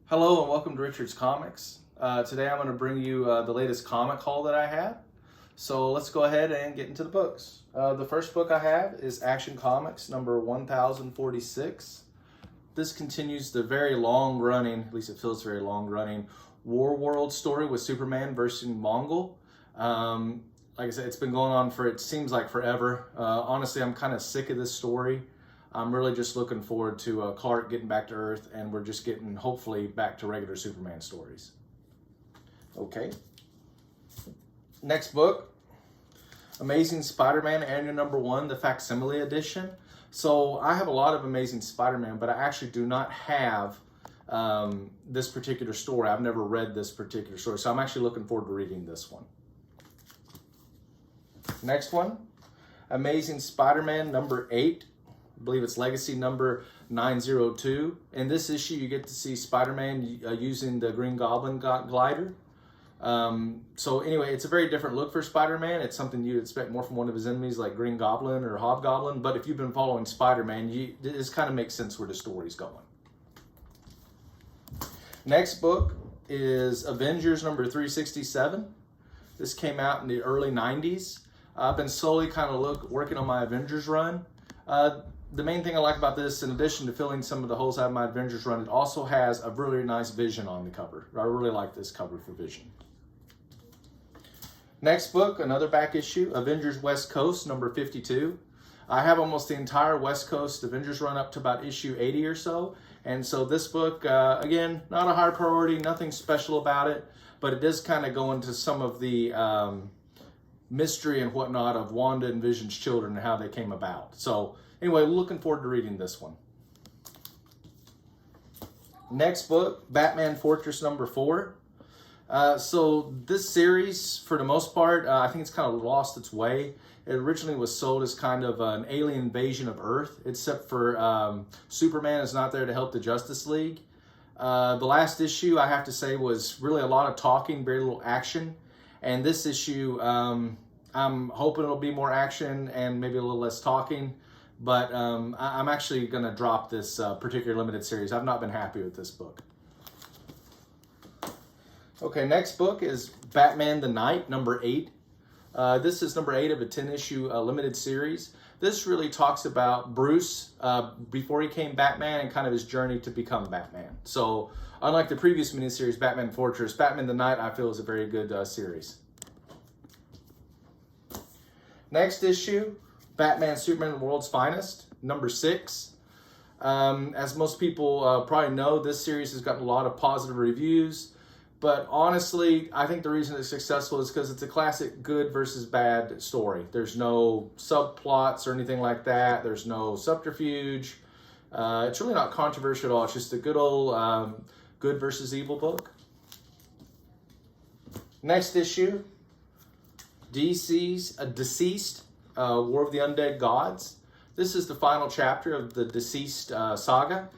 Hello and welcome to Richard's Comics. Today I'm going to bring you the latest comic haul that I have. So let's go ahead and get into the books. The first book I have is Action Comics number 1046. This continues the very long running, at least it feels very long running, War World story with Superman versus Mongol. Like I said, it's been going on for, it seems like forever. Honestly, I'm kind of sick of this story. I'm really just looking forward to Clark getting back to Earth, and we're just getting, hopefully, back to regular Superman stories. Okay. Next book, Amazing Spider-Man Annual Number 1, the Facsimile Edition. So I have a lot of Amazing Spider-Man, but I actually do not have this particular story. I've never read this particular story, so I'm actually looking forward to reading this one. Next one, Amazing Spider-Man number 8. I believe it's Legacy number 902. In this issue, you get to see Spider-Man using the Green Goblin glider. So anyway, it's a very different look for Spider-Man. It's something you'd expect more from one of his enemies like Green Goblin or Hobgoblin. But if you've been following Spider-Man, this kind of makes sense where the story's going. Next book is Avengers number 367. This came out in the early 90s. I've been slowly kind of working on my Avengers run. The main thing I like about this, in addition to filling some of the holes out of my Avengers run, it also has a really nice Vision on the cover. I really like this cover for Vision. Next book, another back issue, Avengers West Coast, number 52. I have almost the entire West Coast Avengers run up to about issue 80 or so. And so this book, again, not a high priority, nothing special about it, but it does kind of go into some of the mystery and whatnot of Wanda and Vision's children and how they came about. So anyway, looking forward to reading this one. Next book, Batman Fortress number 4. So this series, for the most part, I think it's kind of lost its way. It originally was sold as kind of an alien invasion of Earth, except for Superman is not there to help the Justice League. The last issue, I have to say, was really a lot of talking, very little action. And this issue, I'm hoping it'll be more action and maybe a little less talking. But I'm actually going to drop this particular limited series. I've not been happy with this book. Okay, next book is Batman the Knight, number 8. This is number 8 of a 10-issue limited series. This really talks about Bruce before he became Batman and kind of his journey to become Batman. So, unlike the previous miniseries, Batman Fortress, Batman the Knight, I feel is a very good series. Next issue, Batman Superman the World's Finest, number 6. As most people probably know, this series has gotten a lot of positive reviews. But honestly, I think the reason it's successful is because it's a classic good versus bad story. There's no subplots or anything like that. There's no subterfuge. It's really not controversial at all. It's just a good old good versus evil book. Next issue, DCs A Deceased, War of the Undead Gods. This is the final chapter of the Deceased saga.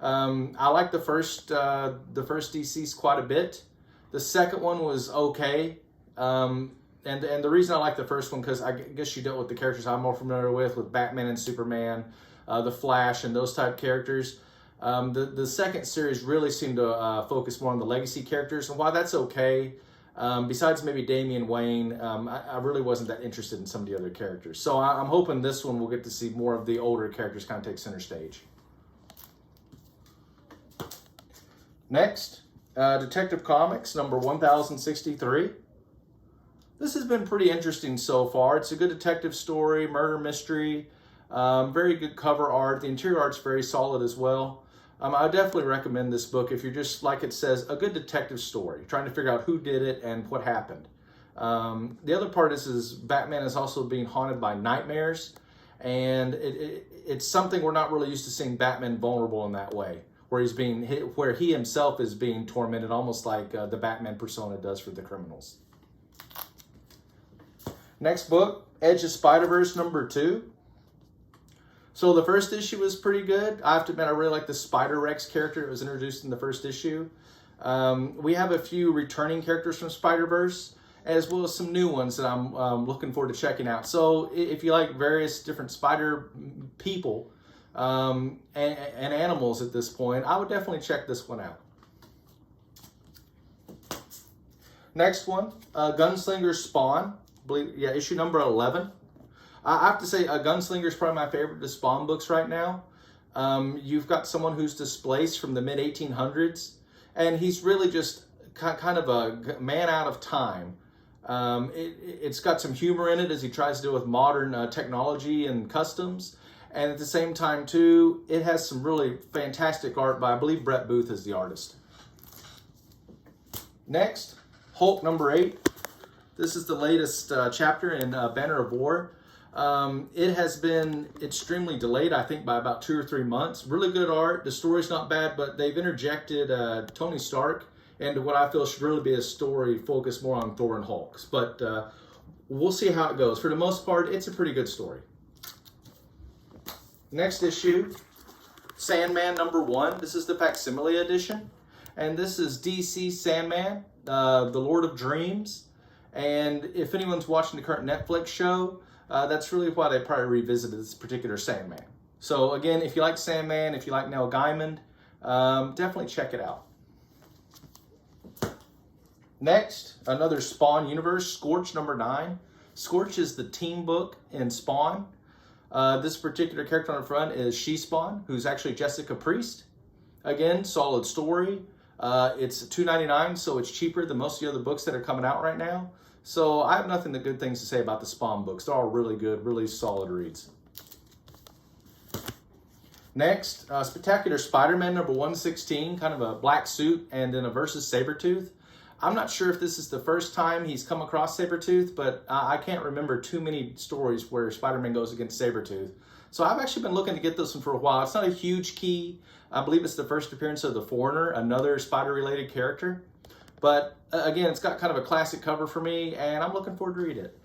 I like the first DCs quite a bit. The second one was okay. And the reason I like the first one, because I guess you dealt with the characters I'm more familiar with Batman and Superman, the Flash, and those type characters. The second series really seemed to focus more on the legacy characters, and while that's okay, besides maybe Damian Wayne, I really wasn't that interested in some of the other characters. So I'm hoping this one we'll get to see more of the older characters kind of take center stage. Next, Detective Comics number 1063. This has been pretty interesting so far. It's a good detective story, murder mystery, very good cover art. The interior art's very solid as well. I definitely recommend this book if you're just, like it says, a good detective story, trying to figure out who did it and what happened. The other part is Batman is also being haunted by nightmares, and it's something we're not really used to seeing Batman vulnerable in that way, where he himself is being tormented, almost like the Batman persona does for the criminals. Next book, Edge of Spiderverse number 2. So the first issue was pretty good. I have to admit, I really like the Spider-Rex character that was introduced in the first issue. We have a few returning characters from Spiderverse, as well as some new ones that I'm looking forward to checking out. So if you like various different spider people, and animals at this point, I would definitely check this one out. Next one, Gunslinger Spawn, issue number 11. I have to say, Gunslinger is probably my favorite of the Spawn books right now. You've got someone who's displaced from the mid-1800s, and he's really just kind of a man out of time. It's got some humor in it as he tries to deal with modern technology and customs. And at the same time, too, it has some really fantastic art by, I believe, Brett Booth is the artist. Next, Hulk number 8. This is the latest chapter in Banner of War. It has been extremely delayed, I think, by about 2 or 3 months. Really good art. The story's not bad, but they've interjected Tony Stark into what I feel should really be a story focused more on Thor and Hulk. But we'll see how it goes. For the most part, it's a pretty good story. Next issue, Sandman number 1. This is the facsimile edition. And this is DC Sandman, the Lord of Dreams. And if anyone's watching the current Netflix show, that's really why they probably revisited this particular Sandman. So again, if you like Sandman, if you like Neil Gaiman, definitely check it out. Next, another Spawn universe, Scorch number 9. Scorch is the team book in Spawn. This particular character on the front is She-Spawn, who's actually Jessica Priest. Again, solid story. It's $2.99, so it's cheaper than most of the other books that are coming out right now. So I have nothing but good things to say about the Spawn books. They're all really good, really solid reads. Next, Spectacular Spider-Man number 116, kind of a black suit, and then a versus Sabretooth. I'm not sure if this is the first time he's come across Sabretooth, but I can't remember too many stories where Spider-Man goes against Sabretooth. So I've actually been looking to get this one for a while. It's not a huge key. I believe it's the first appearance of the Foreigner, another Spider-related character. But again, it's got kind of a classic cover for me, and I'm looking forward to read it.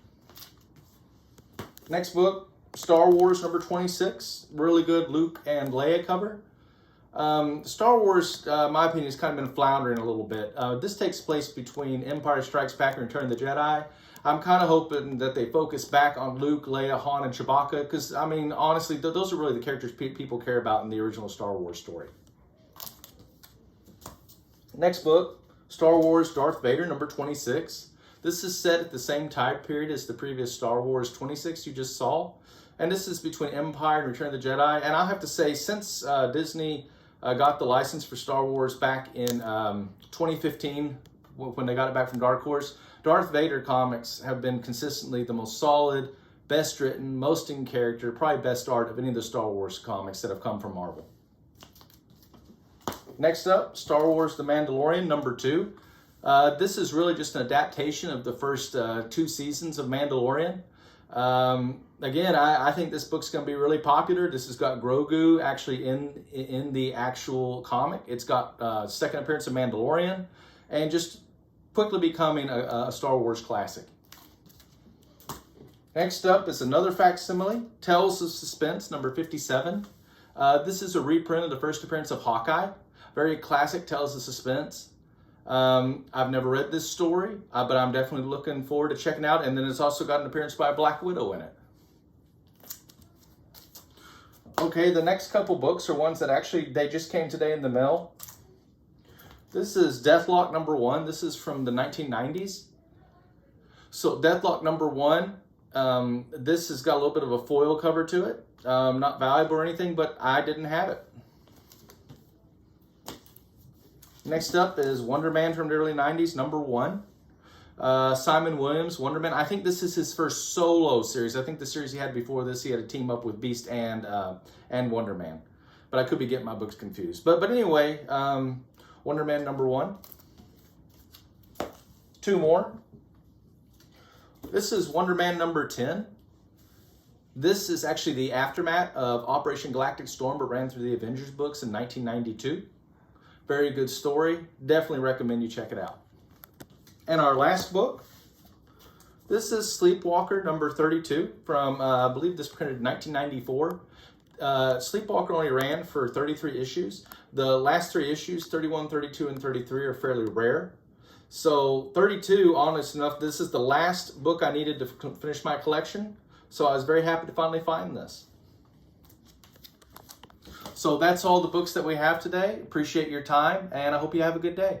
Next book, Star Wars number 26. Really good Luke and Leia cover. Star Wars, in my opinion, has kind of been floundering a little bit. This takes place between Empire Strikes Back and Return of the Jedi. I'm kind of hoping that they focus back on Luke, Leia, Han, and Chewbacca, because, I mean, honestly, those are really the characters people care about in the original Star Wars story. Next book, Star Wars Darth Vader, number 26. This is set at the same time period as the previous Star Wars 26 you just saw. And this is between Empire and Return of the Jedi. And I'll have to say, since Disney got the license for Star Wars back in 2015, when they got it back from Dark Horse, Darth Vader comics have been consistently the most solid, best written, most in character, probably best art of any of the Star Wars comics that have come from Marvel. Next up, Star Wars The Mandalorian, number 2. This is really just an adaptation of the first 2 seasons of Mandalorian. Again, I think this book's going to be really popular. This has got Grogu actually in the actual comic. It's got second appearance of Mandalorian, and just quickly becoming a Star Wars classic. Next up is another facsimile, Tales of Suspense, number 57. This is a reprint of the first appearance of Hawkeye. Very classic Tales of Suspense. I've never read this story, but I'm definitely looking forward to checking it out. And then it's also got an appearance by Black Widow in it. Okay, the next couple books are ones that actually, they just came today in the mail. This is Deathlock number 1. This is from the 1990s. So Deathlock number 1, this has got a little bit of a foil cover to it. Not valuable or anything, but I didn't have it. Next up is Wonder Man from the early 90s, number 1. Simon Williams, Wonder Man. I think this is his first solo series. I think the series he had before this, he had a team up with Beast and Wonder Man. But I could be getting my books confused. But anyway, Wonder Man number 1. 2 more. This is Wonder Man number 10. This is actually the aftermath of Operation Galactic Storm, but ran through the Avengers books in 1992. Very good story. Definitely recommend you check it out. And our last book, this is Sleepwalker number 32 from, I believe this printed in 1994. Sleepwalker only ran for 33 issues. The last 3 issues, 31, 32, and 33, are fairly rare. So 32, honest enough, this is the last book I needed to finish my collection. So I was very happy to finally find this. So that's all the books that we have today. Appreciate your time, and I hope you have a good day.